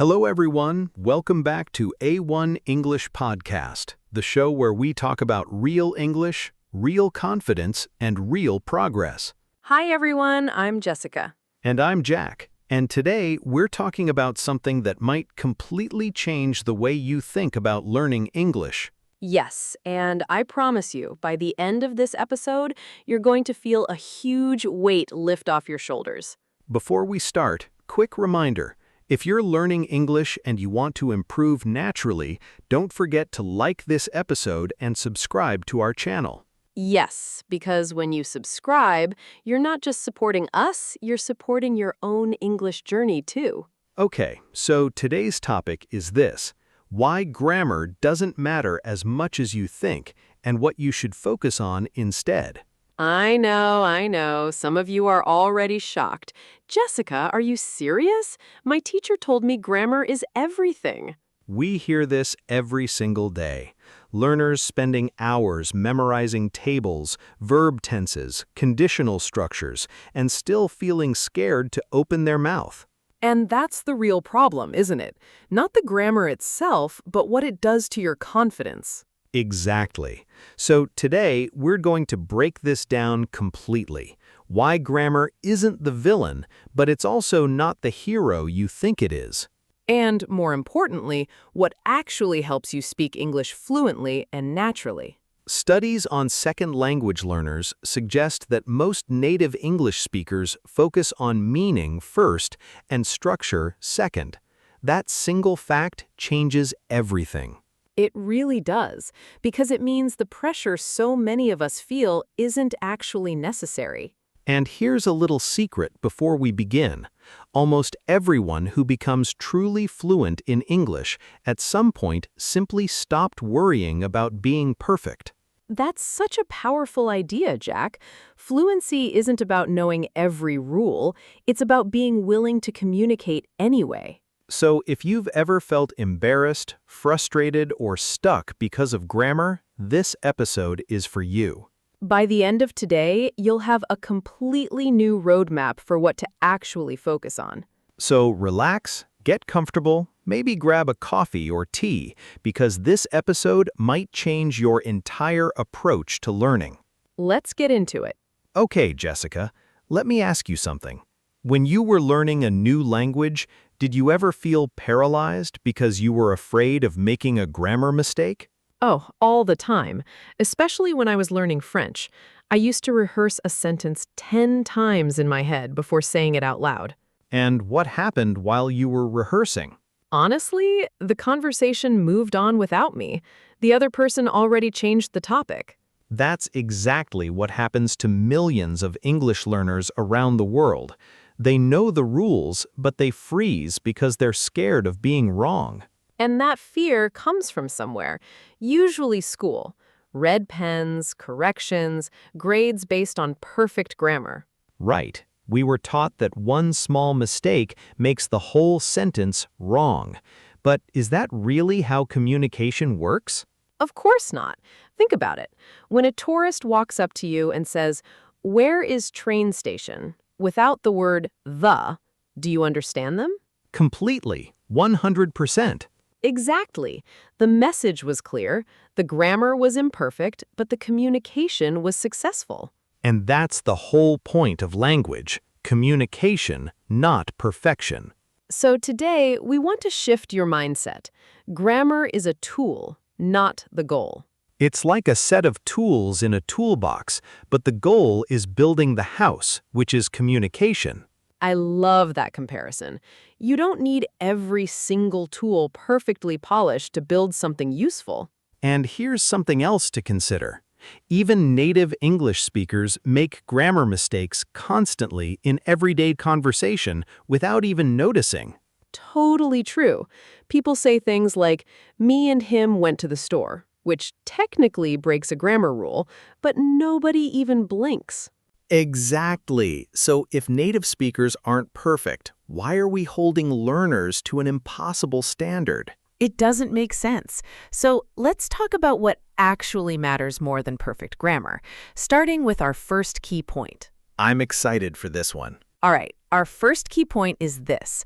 Hello, everyone. Welcome back to A1 English Podcast, the show where we talk about real English, real confidence, and real progress. Hi everyone, I'm Jessica. And I'm Jack. And today we're talking about something that might completely change the way you think about learning English. Yes, and I promise you, by the end of this episode, you're going to feel a huge weight lift off your shoulders. Before we start, quick reminder. If you're learning English and you want to improve naturally, don't forget to like this episode and subscribe to our channel. Yes, because when you subscribe, you're not just supporting us, you're supporting your own English journey too. Okay, so today's topic is this: why grammar doesn't matter as much as you think and what you should focus on instead. I know. Some of you are already shocked. Jessica, are you serious? My teacher told me grammar is everything. We hear this every single day. Learners spending hours memorizing tables, verb tenses, conditional structures, and still feeling scared to open their mouth. And that's the real problem, isn't it? Not the grammar itself, but what it does to your confidence. Exactly. So today, we're going to break this down completely. Why grammar isn't the villain, but it's also not the hero you think it is. And, more importantly, what actually helps you speak English fluently and naturally. Studies on second language learners suggest that most native English speakers focus on meaning first and structure second. That single fact changes everything. It really does, because it means the pressure so many of us feel isn't actually necessary. And here's a little secret before we begin. Almost everyone who becomes truly fluent in English at some point simply stopped worrying about being perfect. That's such a powerful idea, Jack. Fluency isn't about knowing every rule, it's about being willing to communicate anyway. So if you've ever felt embarrassed, frustrated, or stuck because of grammar, this episode is for you. By the end of today, you'll have a completely new roadmap for what to actually focus on. So relax, get comfortable, maybe grab a coffee or tea, because this episode might change your entire approach to learning. Let's get into it. Okay, Jessica, let me ask you something. When you were learning a new language, did you ever feel paralyzed because you were afraid of making a grammar mistake? Oh, all the time, especially when I was learning French. I used to rehearse a sentence 10 times in my head before saying it out loud. And what happened while you were rehearsing? Honestly, the conversation moved on without me. The other person already changed the topic. That's exactly what happens to millions of English learners around the world. They know the rules, but they freeze because they're scared of being wrong. And that fear comes from somewhere, usually school. Red pens, corrections, grades based on perfect grammar. Right. We were taught that one small mistake makes the whole sentence wrong. But is that really how communication works? Of course not. Think about it. When a tourist walks up to you and says, "Where is train station?" without the word "the," do you understand them? Completely. 100%. Exactly. The message was clear, the grammar was imperfect, but the communication was successful. And that's the whole point of language. Communication, not perfection. So today, we want to shift your mindset. Grammar is a tool, not the goal. It's like a set of tools in a toolbox, but the goal is building the house, which is communication. I love that comparison. You don't need every single tool perfectly polished to build something useful. And here's something else to consider. Even native English speakers make grammar mistakes constantly in everyday conversation without even noticing. Totally true. People say things like, "Me and him went to the store," which technically breaks a grammar rule, but nobody even blinks. Exactly. So if native speakers aren't perfect, why are we holding learners to an impossible standard? It doesn't make sense. So let's talk about what actually matters more than perfect grammar, starting with our first key point. I'm excited for this one. All right, our first key point is this.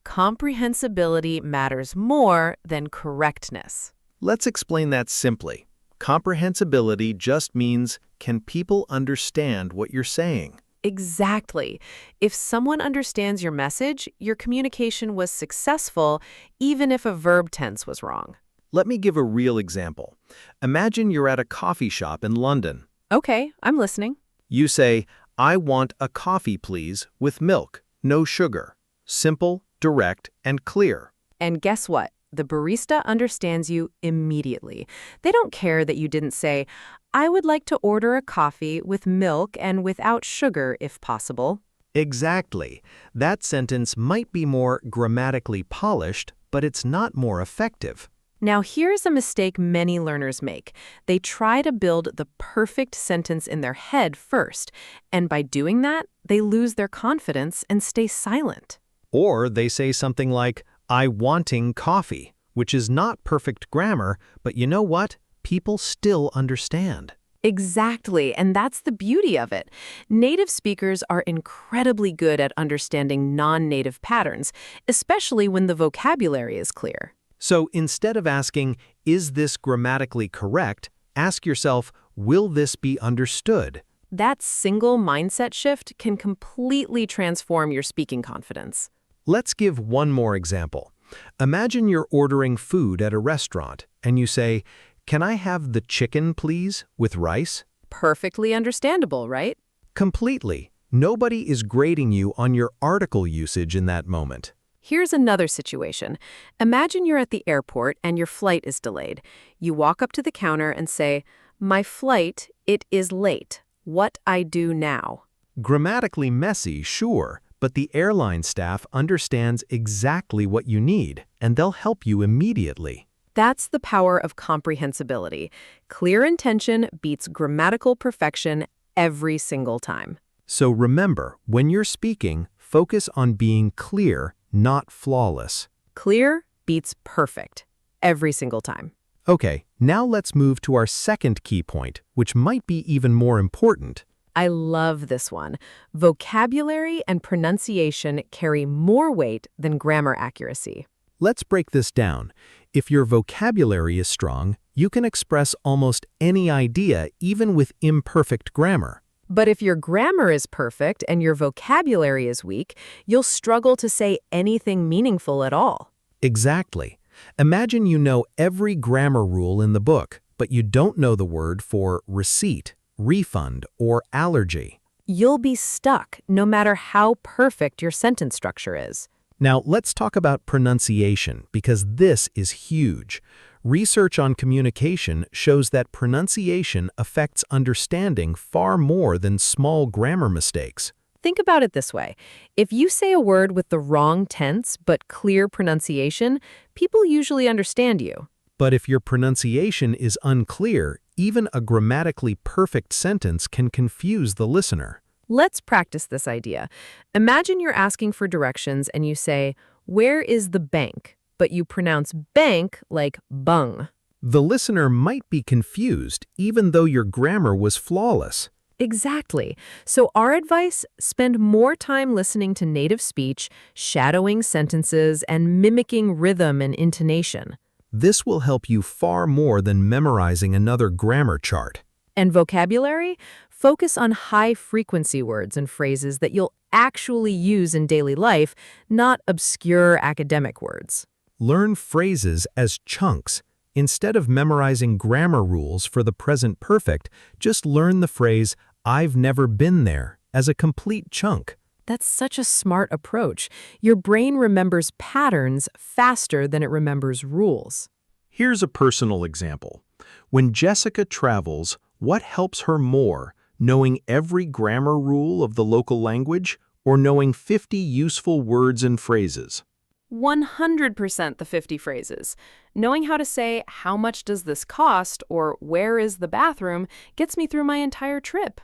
comprehensibility matters more than correctness. Let's explain that simply. Comprehensibility just means, can people understand what you're saying? Exactly. If someone understands your message, your communication was successful, even if a verb tense was wrong. Let me give a real example. Imagine you're at a coffee shop in London. Okay, I'm listening. You say, I want a coffee, please, with milk, no sugar. Simple, direct, and clear. And guess what? The barista understands you immediately. They don't care that you didn't say, I would like to order a coffee with milk and without sugar if possible. Exactly. That sentence might be more grammatically polished, but it's not more effective. Now here's a mistake many learners make. They try to build the perfect sentence in their head first, and by doing that, they lose their confidence and stay silent. Or they say something like, I wanting coffee, which is not perfect grammar, but you know what? People still understand. Exactly, and that's the beauty of it. Native speakers are incredibly good at understanding non-native patterns, especially when the vocabulary is clear. So instead of asking, is this grammatically correct, ask yourself, will this be understood? That single mindset shift can completely transform your speaking confidence. Let's give one more example. Imagine you're ordering food at a restaurant, and you say, can I have the chicken, please, with rice? Perfectly understandable, right? Completely. Nobody is grading you on your article usage in that moment. Here's another situation. Imagine you're at the airport and your flight is delayed. You walk up to the counter and say, my flight, it is late. What I do now? Grammatically messy, sure, but the airline staff understands exactly what you need, and they'll help you immediately. That's the power of comprehensibility. Clear intention beats grammatical perfection every single time. So remember, when you're speaking, focus on being clear, not flawless. Clear beats perfect every single time. Okay, now let's move to our second key point, which might be even more important. I love this one. Vocabulary and pronunciation carry more weight than grammar accuracy. Let's break this down. If your vocabulary is strong, you can express almost any idea even with imperfect grammar. But if your grammar is perfect and your vocabulary is weak, you'll struggle to say anything meaningful at all. Exactly. Imagine you know every grammar rule in the book, but you don't know the word for receipt, refund, or allergy. You'll be stuck no matter how perfect your sentence structure is. Now, let's talk about pronunciation, because this is huge. Research on communication shows that pronunciation affects understanding far more than small grammar mistakes. Think about it this way. If you say a word with the wrong tense but clear pronunciation, people usually understand you. But if your pronunciation is unclear, even a grammatically perfect sentence can confuse the listener. Let's practice this idea. Imagine you're asking for directions and you say, where is the bank? But you pronounce bank like bung. The listener might be confused, even though your grammar was flawless. Exactly. So our advice, spend more time listening to native speech, shadowing sentences, and mimicking rhythm and intonation. This will help you far more than memorizing another grammar chart. And vocabulary? Focus on high-frequency words and phrases that you'll actually use in daily life, not obscure academic words. Learn phrases as chunks. Instead of memorizing grammar rules for the present perfect, just learn the phrase, I've never been there, as a complete chunk. That's such a smart approach. Your brain remembers patterns faster than it remembers rules. Here's a personal example. When Jessica travels, what helps her more, knowing every grammar rule of the local language or knowing 50 useful words and phrases? 100% the 50 phrases. Knowing how to say, how much does this cost, or where is the bathroom, gets me through my entire trip.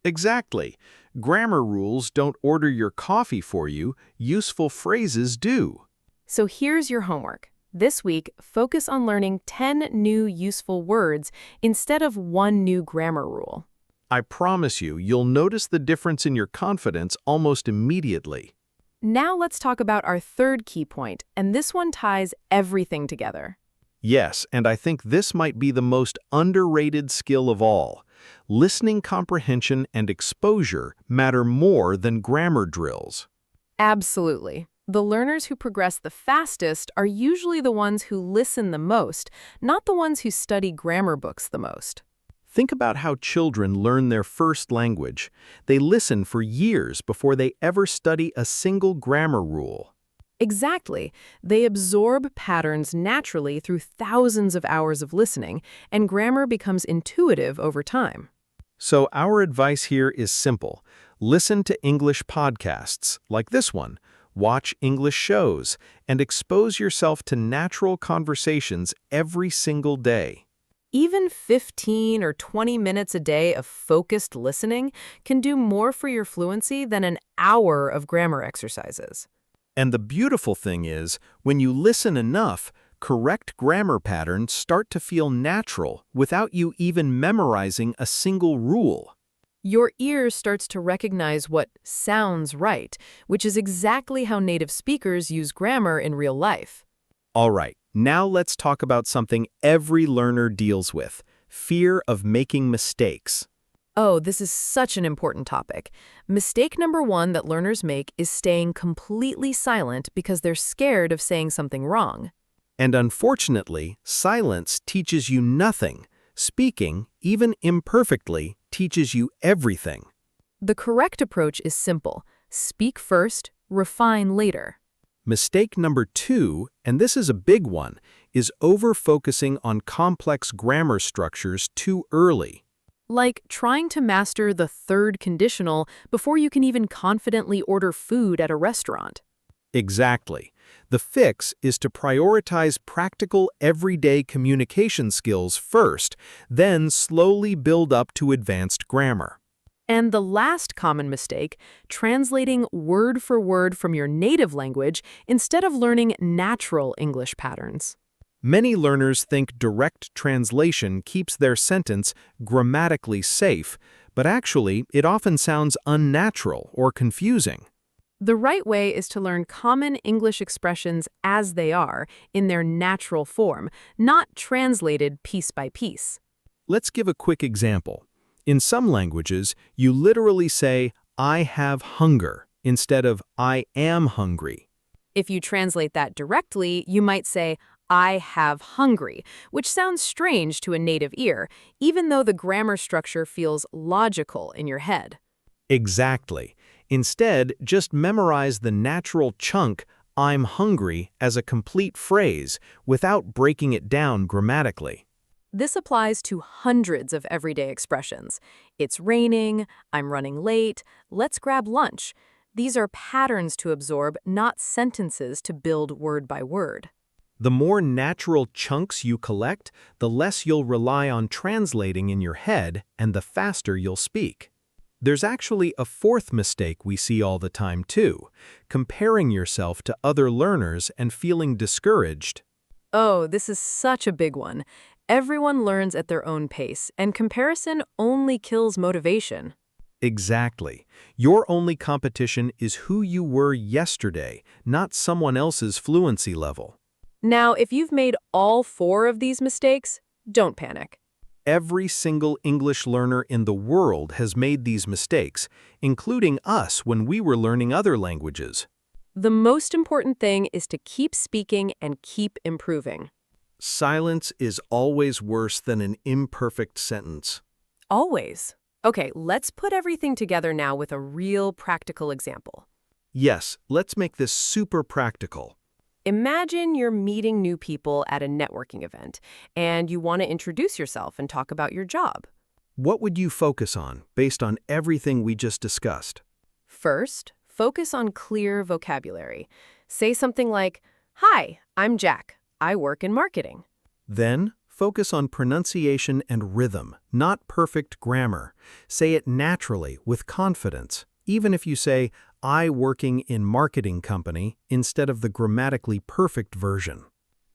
Exactly. Grammar rules don't order your coffee for you, useful phrases do. So here's your homework. This week, focus on learning 10 new useful words instead of one new grammar rule. I promise you, you'll notice the difference in your confidence almost immediately. Now let's talk about our third key point, and this one ties everything together. Yes, and I think this might be the most underrated skill of all. Listening comprehension and exposure matter more than grammar drills. Absolutely. The learners who progress the fastest are usually the ones who listen the most, not the ones who study grammar books the most. Think about how children learn their first language. They listen for years before they ever study a single grammar rule. Exactly. They absorb patterns naturally through thousands of hours of listening, and grammar becomes intuitive over time. So our advice here is simple. Listen to English podcasts like this one, watch English shows, and expose yourself to natural conversations every single day. Even 15 or 20 minutes a day of focused listening can do more for your fluency than an hour of grammar exercises. And the beautiful thing is, when you listen enough, correct grammar patterns start to feel natural without you even memorizing a single rule. Your ear starts to recognize what sounds right, which is exactly how native speakers use grammar in real life. All right, now let's talk about something every learner deals with: fear of making mistakes. Oh, this is such an important topic. Mistake number one that learners make is staying completely silent because they're scared of saying something wrong. And unfortunately, silence teaches you nothing. Speaking, even imperfectly, teaches you everything. The correct approach is simple. Speak first, refine later. Mistake number 2, and this is a big one, is over-focusing on complex grammar structures too early. Like trying to master the third conditional before you can even confidently order food at a restaurant. Exactly. The fix is to prioritize practical, everyday communication skills first, then slowly build up to advanced grammar. And the last common mistake, translating word for word from your native language instead of learning natural English patterns. Many learners think direct translation keeps their sentence grammatically safe, but actually, it often sounds unnatural or confusing. The right way is to learn common English expressions as they are, in their natural form, not translated piece by piece. Let's give a quick example. In some languages, you literally say, "I have hunger," instead of "I am hungry." If you translate that directly, you might say, I have hungry, which sounds strange to a native ear, even though the grammar structure feels logical in your head. Exactly. Instead, just memorize the natural chunk, "I'm hungry," as a complete phrase without breaking it down grammatically. This applies to hundreds of everyday expressions. It's raining, I'm running late, let's grab lunch. These are patterns to absorb, not sentences to build word by word. The more natural chunks you collect, the less you'll rely on translating in your head and the faster you'll speak. There's actually a fourth mistake we see all the time too, comparing yourself to other learners and feeling discouraged. Oh, this is such a big one. Everyone learns at their own pace, and comparison only kills motivation. Exactly. Your only competition is who you were yesterday, not someone else's fluency level. Now, if you've made all 4 of these mistakes, don't panic. Every single English learner in the world has made these mistakes, including us when we were learning other languages. The most important thing is to keep speaking and keep improving. Silence is always worse than an imperfect sentence. Always. Okay, let's put everything together now with a real practical example. Yes, let's make this super practical. Imagine you're meeting new people at a networking event, and you want to introduce yourself and talk about your job. What would you focus on, based on everything we just discussed? First, focus on clear vocabulary. Say something like, "Hi, I'm Jack. I work in marketing." Then, focus on pronunciation and rhythm, not perfect grammar. Say it naturally, with confidence, even if you say, "I working in marketing company," instead of the grammatically perfect version.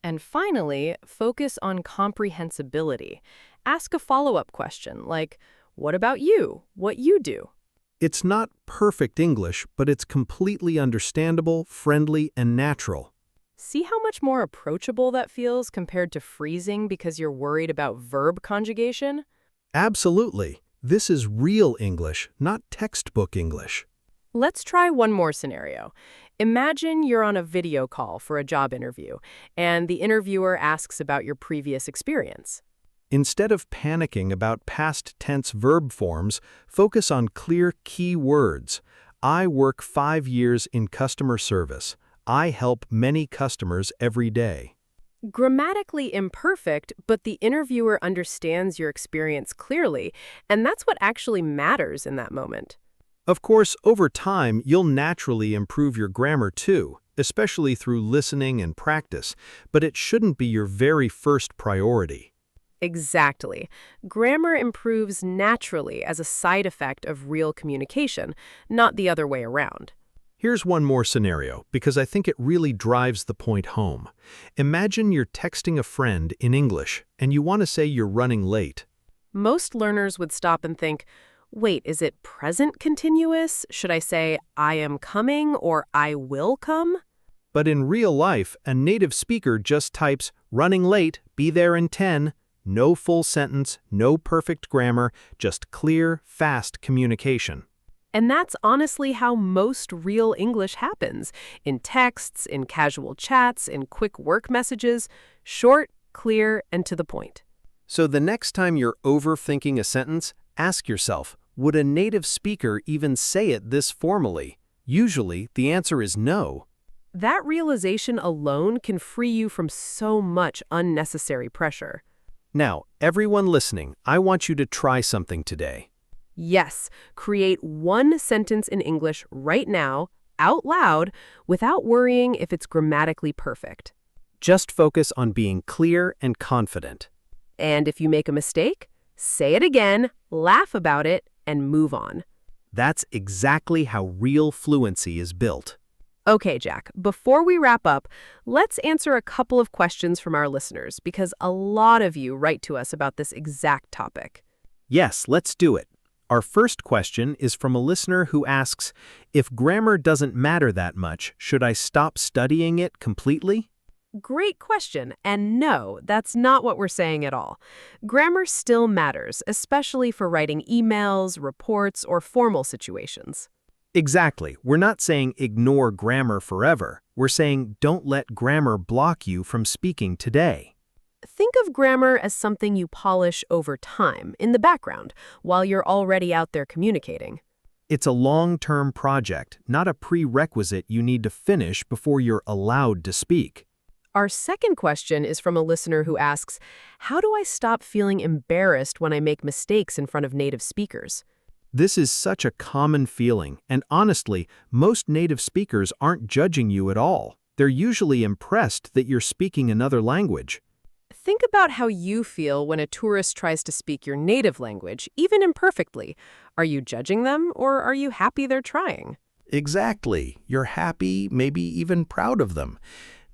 And finally, focus on comprehensibility. Ask a follow-up question like, "What about you? What you do?" It's not perfect English, but it's completely understandable, friendly, and natural. See how much more approachable that feels compared to freezing because you're worried about verb conjugation? Absolutely. This is real English, not textbook English. Let's try one more scenario. Imagine you're on a video call for a job interview, and the interviewer asks about your previous experience. Instead of panicking about past tense verb forms, focus on clear key words. I work 5 years in customer service. I help many customers every day. Grammatically imperfect, but the interviewer understands your experience clearly, and that's what actually matters in that moment. Of course, over time, you'll naturally improve your grammar too, especially through listening and practice, but it shouldn't be your very first priority. Exactly. Grammar improves naturally as a side effect of real communication, not the other way around. Here's one more scenario, because I think it really drives the point home. Imagine you're texting a friend in English, and you want to say you're running late. Most learners would stop and think, wait, is it present continuous? Should I say, I am coming or I will come? But in real life, a native speaker just types, running late, be there in 10, no full sentence, no perfect grammar, just clear, fast communication. And that's honestly how most real English happens. In texts, in casual chats, in quick work messages. Short, clear, and to the point. So the next time you're overthinking a sentence, ask yourself, would a native speaker even say it this formally? Usually, the answer is no. That realization alone can free you from so much unnecessary pressure. Now, everyone listening, I want you to try something today. Yes, create one sentence in English right now, out loud, without worrying if it's grammatically perfect. Just focus on being clear and confident. And if you make a mistake, say it again, laugh about it, and move on. That's exactly how real fluency is built. Okay, Jack, before we wrap up, let's answer a couple of questions from our listeners because a lot of you write to us about this exact topic. Yes, let's do it. Our first question is from a listener who asks, if grammar doesn't matter that much, should I stop studying it completely? Great question, and no, that's not what we're saying at all. Grammar still matters, especially for writing emails, reports, or formal situations. Exactly. We're not saying ignore grammar forever. We're saying don't let grammar block you from speaking today. Think of grammar as something you polish over time, in the background, while you're already out there communicating. It's a long-term project, not a prerequisite you need to finish before you're allowed to speak. Our second question is from a listener who asks, how do I stop feeling embarrassed when I make mistakes in front of native speakers? This is such a common feeling, and honestly, most native speakers aren't judging you at all. They're usually impressed that you're speaking another language. Think about how you feel when a tourist tries to speak your native language, even imperfectly. Are you judging them, or are you happy they're trying? Exactly. You're happy, maybe even proud of them.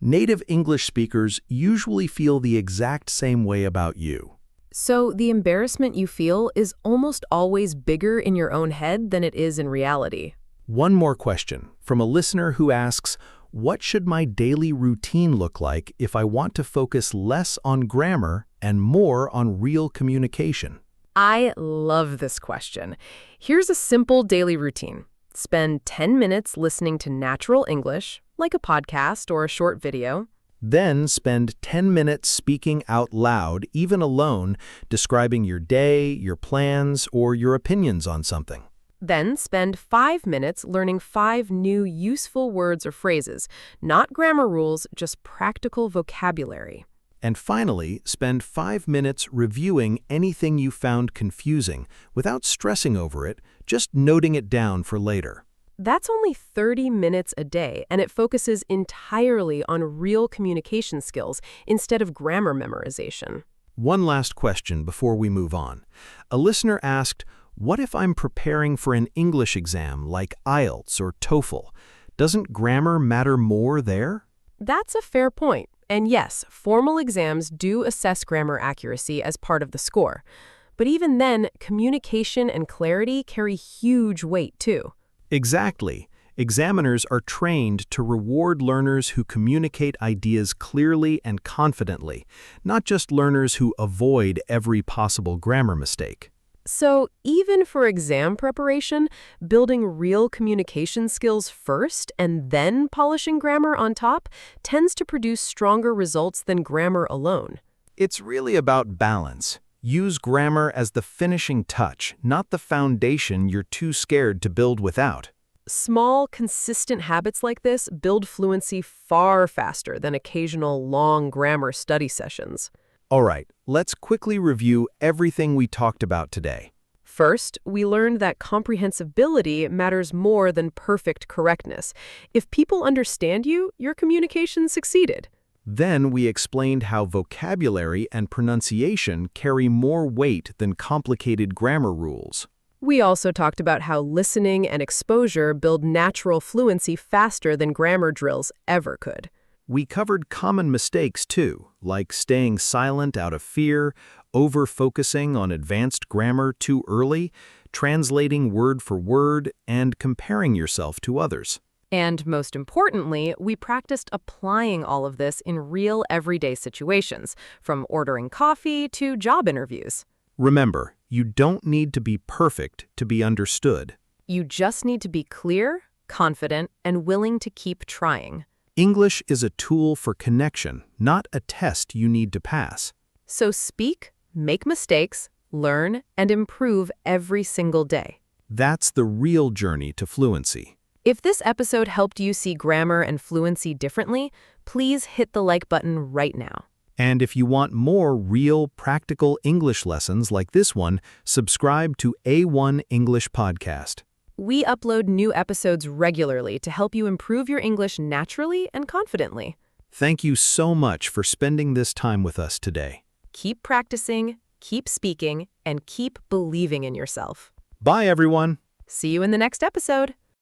Native English speakers usually feel the exact same way about you. So the embarrassment you feel is almost always bigger in your own head than it is in reality. One more question from a listener who asks, what should my daily routine look like if I want to focus less on grammar and more on real communication? I love this question. Here's a simple daily routine. Spend 10 minutes listening to natural English, like a podcast or a short video. Then spend 10 minutes speaking out loud, even alone, describing your day, your plans, or your opinions on something. Then spend 5 minutes learning 5 new useful words or phrases, not grammar rules, just practical vocabulary. And finally, spend 5 minutes reviewing anything you found confusing without stressing over it, just noting it down for later. That's only 30 minutes a day, and it focuses entirely on real communication skills instead of grammar memorization. One last question before we move on. A listener asked, what if I'm preparing for an English exam like IELTS or TOEFL? Doesn't grammar matter more there? That's a fair point. And yes, formal exams do assess grammar accuracy as part of the score. But even then, communication and clarity carry huge weight too. Exactly. Examiners are trained to reward learners who communicate ideas clearly and confidently, not just learners who avoid every possible grammar mistake. So even for exam preparation, building real communication skills first and then polishing grammar on top tends to produce stronger results than grammar alone. It's really about balance. Use grammar as the finishing touch, not the foundation you're too scared to build without. Small, consistent habits like this build fluency far faster than occasional long grammar study sessions. All right, let's quickly review everything we talked about today. First, we learned that comprehensibility matters more than perfect correctness. If people understand you, your communication succeeded. Then we explained how vocabulary and pronunciation carry more weight than complicated grammar rules. We also talked about how listening and exposure build natural fluency faster than grammar drills ever could. We covered common mistakes too, like staying silent out of fear, over-focusing on advanced grammar too early, translating word for word, and comparing yourself to others. And most importantly, we practiced applying all of this in real everyday situations, from ordering coffee to job interviews. Remember, you don't need to be perfect to be understood. You just need to be clear, confident, and willing to keep trying. English is a tool for connection, not a test you need to pass. So speak, make mistakes, learn, and improve every single day. That's the real journey to fluency. If this episode helped you see grammar and fluency differently, please hit the like button right now. And if you want more real, practical English lessons like this one, subscribe to A1 English Podcast. We upload new episodes regularly to help you improve your English naturally and confidently. Thank you so much for spending this time with us today. Keep practicing, keep speaking, and keep believing in yourself. Bye, everyone. See you in the next episode.